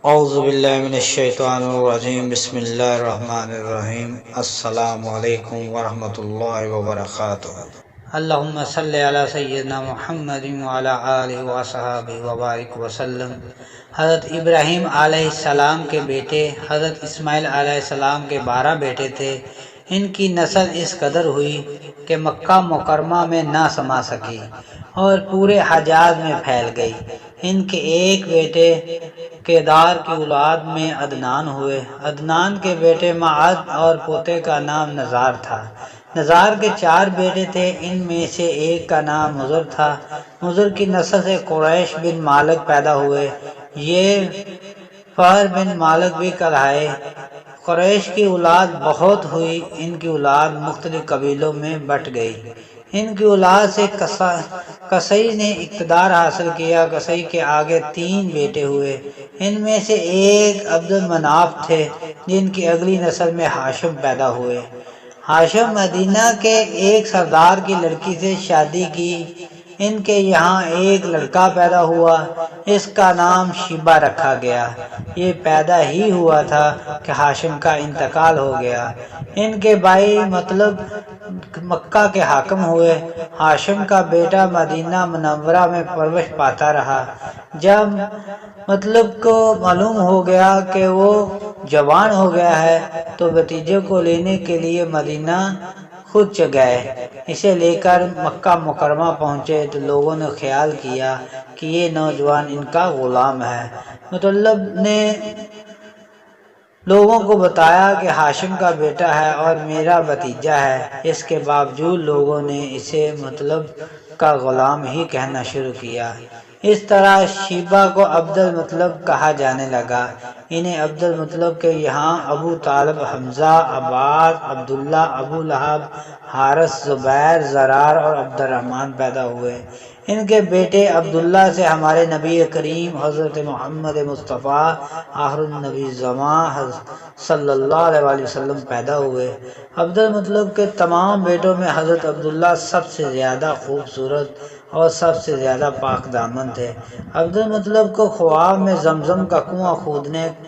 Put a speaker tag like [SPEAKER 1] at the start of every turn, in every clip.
[SPEAKER 1] اعوذ باللہ من الشیطان الرجیم، بسم اللہ الرحمن الرحیم۔ السلام علیکم ورحمۃ اللہ وبرکاتہ۔ اللہم صلی علی سیدنا محمد وعلی آلہ وصحبہ وبارک وسلم۔ حضرت ابراہیم علیہ السلام کے بیٹے حضرت اسماعیل علیہ السلام کے 12 بیٹے تھے۔ ان کی نسل اس قدر ہوئی کہ مکہ مکرمہ میں نہ سما سکی اور پورے حجاز میں پھیل گئی۔ ان کے ایک بیٹے کیدار کی اولاد میں عدنان ہوئے۔ عدنان کے بیٹے معد اور پوتے کا نام نزار تھا۔ نزار کے 4 بیٹے تھے، ان میں سے ایک کا نام مضر تھا۔ مضر کی نسل سے قریش بن مالک پیدا ہوئے، یہ فہر بن مالک بھی کہلائے۔ قریش کی اولاد بہت ہوئی، ان کی اولاد مختلف قبیلوں میں بٹ گئی۔ ان کی اولاد سے قصی نے اقتدار حاصل کیا۔ قصی کے آگے 3 بیٹے ہوئے، ان میں سے ایک عبد المناف تھے، جن کی اگلی نسل میں ہاشم پیدا ہوئے۔ ہاشم مدینہ کے ایک سردار کی لڑکی سے شادی کی۔ ان کے یہاں ایک لڑکا پیدا ہوا، اس کا نام شیبہ رکھا گیا۔ یہ پیدا ہی ہوا تھا کہ ہاشم کا انتقال ہو گیا۔ ان کے بھائی مطلب مکہ کے حاکم ہوئے۔ ہاشم کا بیٹا مدینہ منورہ میں پرورش پاتا رہا۔ جب مطلب کو معلوم ہو گیا کہ وہ جوان ہو گیا ہے تو بھتیجے کو لینے کے لیے مدینہ خود گئے۔ اسے لے کر مکہ مکرمہ پہنچے تو لوگوں نے خیال کیا کہ یہ نوجوان ان کا غلام ہے۔ مطلب نے لوگوں کو بتایا کہ ہاشم کا بیٹا ہے اور میرا بھتیجا ہے۔ اس کے باوجود لوگوں نے اسے مطلب کا غلام ہی کہنا شروع کیا۔ اس طرح شیبہ کو عبد المطلب کہا جانے لگا۔ انہیں عبد المطلب کے یہاں ابو طالب، حمزہ، عباس، عبداللہ، ابو لہب، حارث، زبیر، زرار اور عبد الرحمن پیدا ہوئے۔ ان کے بیٹے عبداللہ سے ہمارے نبی کریم حضرت محمد مصطفیٰ آخر النبی زمان صلی اللہ علیہ وسلم پیدا ہوئے۔ عبد المطلب کے تمام بیٹوں میں حضرت عبداللہ سب سے زیادہ خوبصورت اور سب سے زیادہ پاک دامن تھے۔ عبد المطلب کو خواب میں زمزم کا کنواں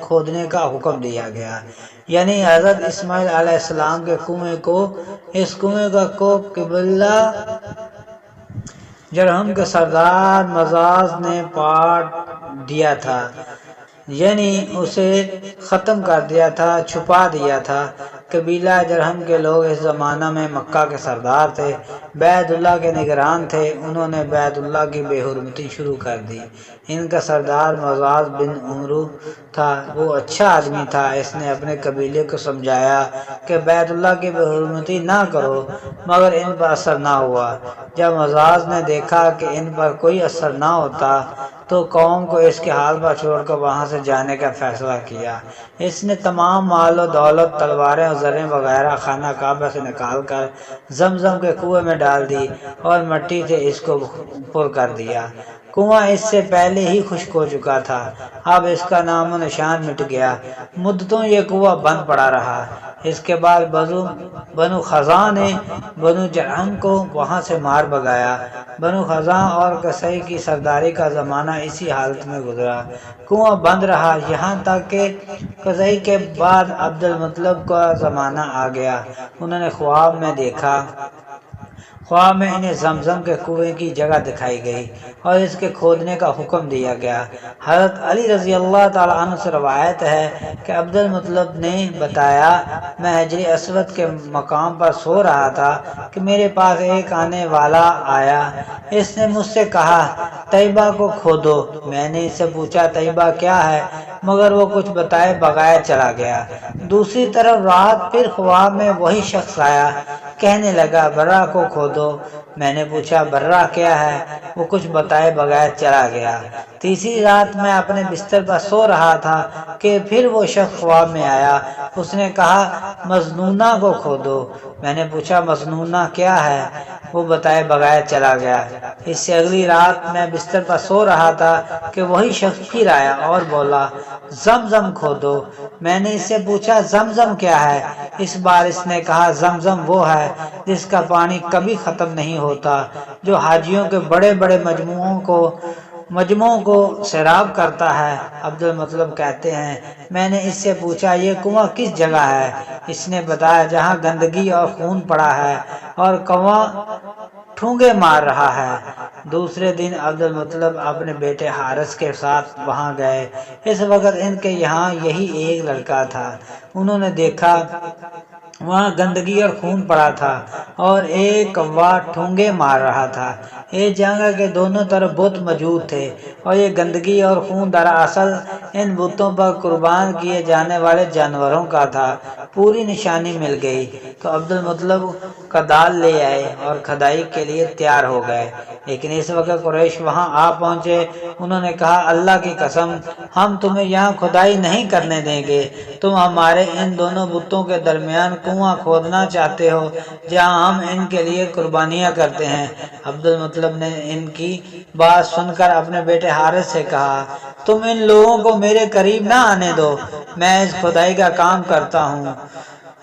[SPEAKER 1] کھودنے کا حکم دیا گیا، یعنی حضرت اسماعیل علیہ السلام کے کنویں کو۔ اس کنویں کو قبیلہ جرہم کے سردار مزاز نے پاٹ دیا تھا، یعنی اسے ختم کر دیا تھا، چھپا دیا تھا۔ قبیلہ جرہم کے لوگ اس زمانہ میں مکہ کے سردار تھے، بیت اللہ کے نگران تھے۔ انہوں نے بیت اللہ کی بے حرمتی شروع کر دی۔ ان کا سردار مزاز بن عمرو تھا، وہ اچھا آدمی تھا۔ اس نے اپنے قبیلے کو سمجھایا کہ بیت اللہ کی بے حرمتی نہ کرو، مگر ان پر اثر نہ ہوا۔ جب مزاز نے دیکھا کہ ان پر کوئی اثر نہ ہوتا تو قوم کو اس کے حال پر چھوڑ کر وہاں سے جانے کا فیصلہ کیا۔ اس نے تمام مال و دولت، تلواریں اور زریں وغیرہ خانہ کعبہ سے نکال کر زمزم کے کنویں میں ڈال دی اور مٹی سے اس کو پر کر دیا۔ کنواں اس سے پہلے ہی خشک ہو چکا تھا، اب اس کا نام و نشان مٹ گیا۔ مدتوں یہ کنواں بند پڑا رہا۔ اس کے بعد بنو خزاں نے بنو جرہم کو وہاں سے مار بھگایا۔ بنو خزاں اور قصی کی سرداری کا زمانہ اسی حالت میں گزرا، کنواں بند رہا، یہاں تک کہ قصی کے بعد عبد المطلب کا زمانہ آ گیا۔ انہوں نے خواب میں دیکھا، خواب میں انہیں زمزم کے کنویں کی جگہ دکھائی گئی اور اس کے کھودنے کا حکم دیا گیا۔ حضرت علی رضی اللہ تعالیٰ عنہ سے روایت ہے کہ عبد المطلب نے بتایا، میں حجر اسود کے مقام پر سو رہا تھا کہ میرے پاس ایک آنے والا آیا۔ اس نے مجھ سے کہا طیبہ کو کھودو۔ میں نے اس سے پوچھا طیبہ کیا ہے، مگر وہ کچھ بتائے بغیر چلا گیا۔ دوسری طرف رات پھر خواب میں وہی شخص آیا، کہنے لگا برہ کو کھودو۔ میں نے پوچھا برہ کیا ہے، وہ کچھ بتائے بغیر چلا گیا۔ تیسری رات میں اپنے بستر پر سو رہا تھا کہ پھر وہ شخص خواب میں آیا، اس نے کہا مظنونہ کو کھودو۔ میں نے پوچھا مظنونہ کیا ہے، وہ بتائے بغیر چلا گیا۔ اس سے اگلی رات میں بستر پر سو رہا تھا کہ وہی شخص پھر آیا اور بولا زمزم کھودو۔ میں نے اس سے پوچھا زمزم کیا ہے، اس بار اس نے کہا زمزم وہ ہے جس کا پانی کبھی ختم نہیں ہوتا، جو حاجیوں کے بڑے بڑے مجموعوں کو مجموعوں کو سیراب کرتا ہے۔ عبد المطلب کہتے ہیں میں نے اس سے پوچھا یہ کنواں کس جگہ ہے؟ اس نے بتایا جہاں گندگی اور خون پڑا ہے اور کنواں ٹھونگے مار رہا ہے۔ دوسرے دن عبد المطلب اپنے بیٹے حارث کے ساتھ وہاں گئے۔ اس وقت ان کے یہاں یہی ایک لڑکا تھا۔ انہوں نے دیکھا وہاں گندگی اور خون پڑا تھا اور ایک کوا ٹھونگے مار رہا تھا۔ اس جگہ کے دونوں طرف بت موجود تھے اور یہ گندگی اور خون دراصل ان بتوں پر قربان کیے جانے والے جانوروں کا تھا۔ پوری نشانی مل گئی تو عبد المطلب کدال لے آئے اور کھدائی کے لیے تیار ہو گئے، لیکن اس وقت قریش وہاں آ پہنچے۔ انہوں نے کہا اللہ کی قسم ہم تمہیں یہاں کھدائی نہیں کرنے دیں گے، تم ہمارے ان دونوں بتوں کے درمیان کنواں کھودنا چاہتے ہو جہاں ہم ان کے لیے قربانیاں کرتے ہیں۔ عبد المطلب نے ان کی بات سن کر اپنے بیٹے حارث سے کہا تم ان لوگوں کو میرے قریب نہ آنے دو، میں اس کھدائی کا کام کرتا ہوں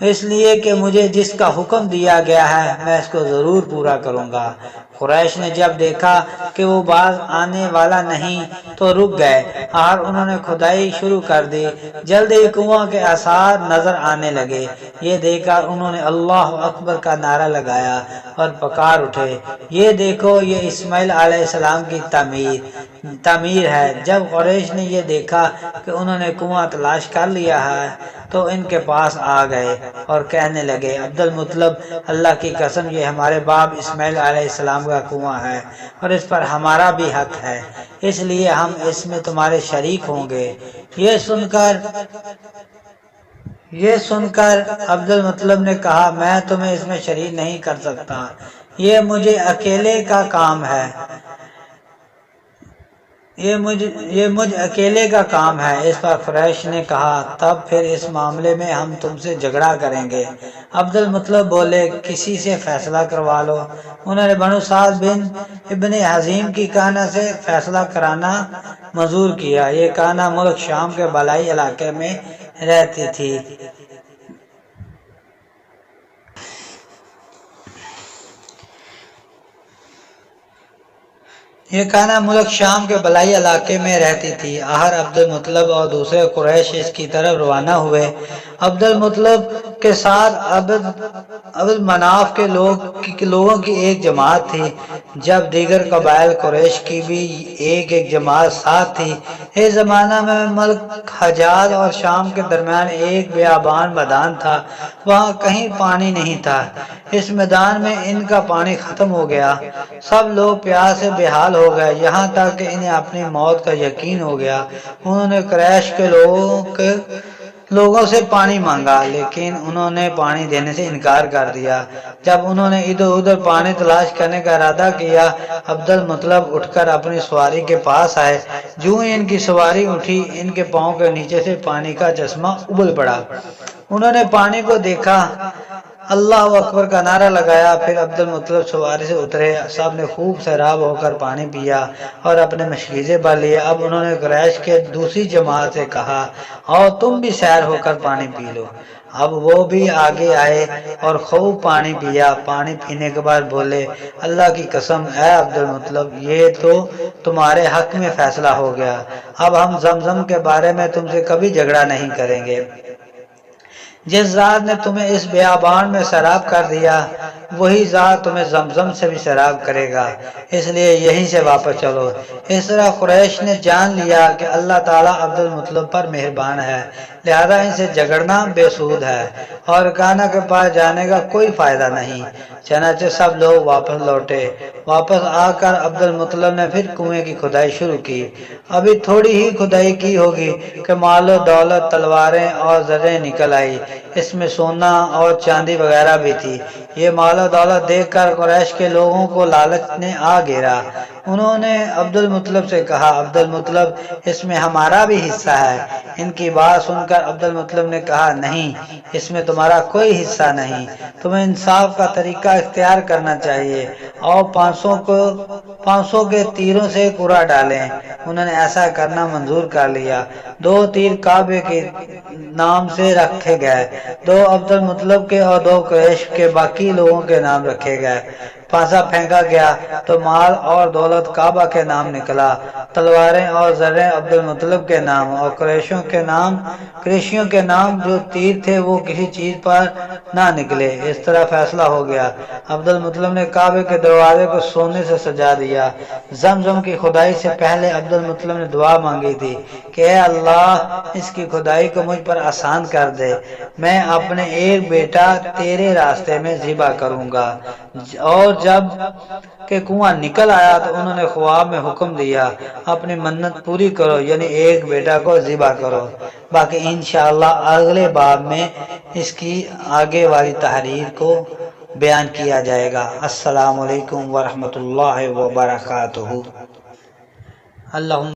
[SPEAKER 1] اس لیے کہ مجھے جس کا حکم دیا گیا ہے میں اس کو ضرور پورا کروں گا۔ قریش نے جب دیکھا کہ وہ باز آنے والا نہیں تو رک گئے اور انہوں نے کھدائی شروع کر دی۔ جلد ہی کنواں کے آثار نظر آنے لگے۔ یہ دیکھ کر انہوں نے اللہ اکبر کا نعرہ لگایا اور پکار اٹھے یہ دیکھو یہ اسماعیل علیہ السلام کی تعمیر ہے۔ جب قریش نے یہ دیکھا کہ انہوں نے کنواں تلاش کر لیا ہے تو ان کے پاس آ گئے اور کہنے لگے عبد المطلب اللہ کی قسم یہ ہمارے باپ اسماعیل علیہ السلام کا کنواں ہے اور اس پر ہمارا بھی حق ہے، اس لیے ہم اس میں تمہارے شریک ہوں گے۔ یہ سن کر عبد المطلب نے کہا میں تمہیں اس میں شریک نہیں کر سکتا، یہ مجھ اکیلے کا کام ہے۔ اس پر قریش نے کہا تب پھر اس معاملے میں ہم تم سے جھگڑا کریں گے۔ عبد المطلب بولے کسی سے فیصلہ کروا لو۔ انہوں نے بنو سعد بن ابن حزیم کی کہنا سے فیصلہ کرانا منظور کیا۔ یہ کہنا ملک شام کے بالائی علاقے میں رہتی تھی۔ آخر عبد المطلب اور دوسرے قریش اس کی طرف روانہ ہوئے۔ عبد المطلب کے ساتھ عبد مناف کے لوگوں کی ایک جماعت تھی، جب دیگر قبائل قریش کی بھی ایک جماعت ساتھ تھی۔ اس زمانہ میں ملک حجاز اور شام کے درمیان ایک بیابان میدان تھا، وہاں کہیں پانی نہیں تھا۔ اس میدان میں ان کا پانی ختم ہو گیا، سب لوگ پیاس سے بے حال ہو گئے، یہاں تک کہ انہیں اپنی موت کا یقین ہو گیا۔ انہوں نے قریش کے لوگوں سے پانی مانگا لیکن انہوں نے پانی دینے سے انکار کر دیا۔ جب انہوں نے ادھر ادھر پانی تلاش کرنے کا ارادہ کیا، عبد المطلب اٹھ کر اپنی سواری کے پاس آئے۔ جو ہی ان کی سواری اٹھی ان کے پاؤں کے نیچے سے پانی کا چشمہ ابل پڑا۔ انہوں نے پانی کو دیکھا، اللہ اکبر کا نعرہ لگایا، پھر عبد المطلب سواری سے اترے۔ سب نے خوب سیراب ہو کر پانی پیا اور اپنے مشکیزیں بھر لیے۔ اب انہوں نے قریش کے دوسری جماعت سے کہا اور تم بھی سیر ہو کر پانی پی لو۔ اب وہ بھی آگے آئے اور خوب پانی پیا۔ پانی پینے کے بعد بولے اللہ کی قسم اے عبد المطلب یہ تو تمہارے حق میں فیصلہ ہو گیا، اب ہم زمزم کے بارے میں تم سے کبھی جھگڑا نہیں کریں گے۔ جس ذات نے تمہیں اس بیابان میں سیراب کر دیا وہی ذات تمہیں زمزم سے بھی سیراب کرے گا، اس لیے یہیں سے واپس چلو۔ اس طرح قریش نے جان لیا کہ اللہ تعالیٰ عبد المطلب پر مہربان ہے، لہذا ان سے جھگڑنا بے سود ہے اور کانا کے پاس جانے کا کوئی فائدہ نہیں۔ چنانچہ سب لوگ واپس لوٹے۔ واپس آ کر عبد المطلب نے پھر کنویں کی کھدائی شروع کی۔ ابھی تھوڑی ہی کھدائی کی ہوگی کہ مال و دولت، تلواریں اور زریں نکل آئی، اس میں سونا اور چاندی وغیرہ بھی تھی۔ یہ مال و دولت دیکھ کر قریش کے لوگوں کو لالچ نے آ گھیرا۔ انہوں نے عبد المطلب سے کہا عبد المطلب اس میں ہمارا بھی حصہ ہے۔ ان کی بات سن کر عبد المطلب نے کہا نہیں، اس میں تمہارا کوئی حصہ نہیں، تمہیں انصاف کا طریقہ اختیار کرنا چاہیے اور 500 کے تیروں سے قرعہ ڈالیں۔ انہوں نے ایسا کرنا منظور کر لیا۔ 2 تیر کعبے کے نام سے رکھے گئے، 2 عبد المطلب کے اور 2 قریش کے باقی لوگوں کے نام رکھے گئے۔ پھانسا پھینکا گیا تو مال اور دولت کعبہ کے نام نکلا، تلواریں اور زریں عبد المطلب کے نام، اور قریشیوں کے نام جو تیر تھے وہ کسی چیز پر نہ نکلے۔ اس طرح فیصلہ ہو گیا۔ عبد المطلب نے کعبے کے دروازے کو سونے سے سجا دیا۔ زمزم کی کھدائی سے پہلے عبد المطلب نے دعا مانگی تھی کہ اے اللہ اس کی کھدائی کو مجھ پر آسان کر دے، میں اپنے ایک بیٹا تیرے راستے میں ذبح کروں گا۔ اور جب کہ کنواں نکل آیا تو انہوں نے خواب میں حکم دیا اپنی منت پوری کرو، یعنی ایک بیٹا کو ذبح کرو۔ باقی انشاءاللہ اگلے باب میں اس کی آگے والی تحریر کو بیان کیا جائے گا۔ السلام علیکم ورحمۃ اللہ وبرکاتہ۔ اللہم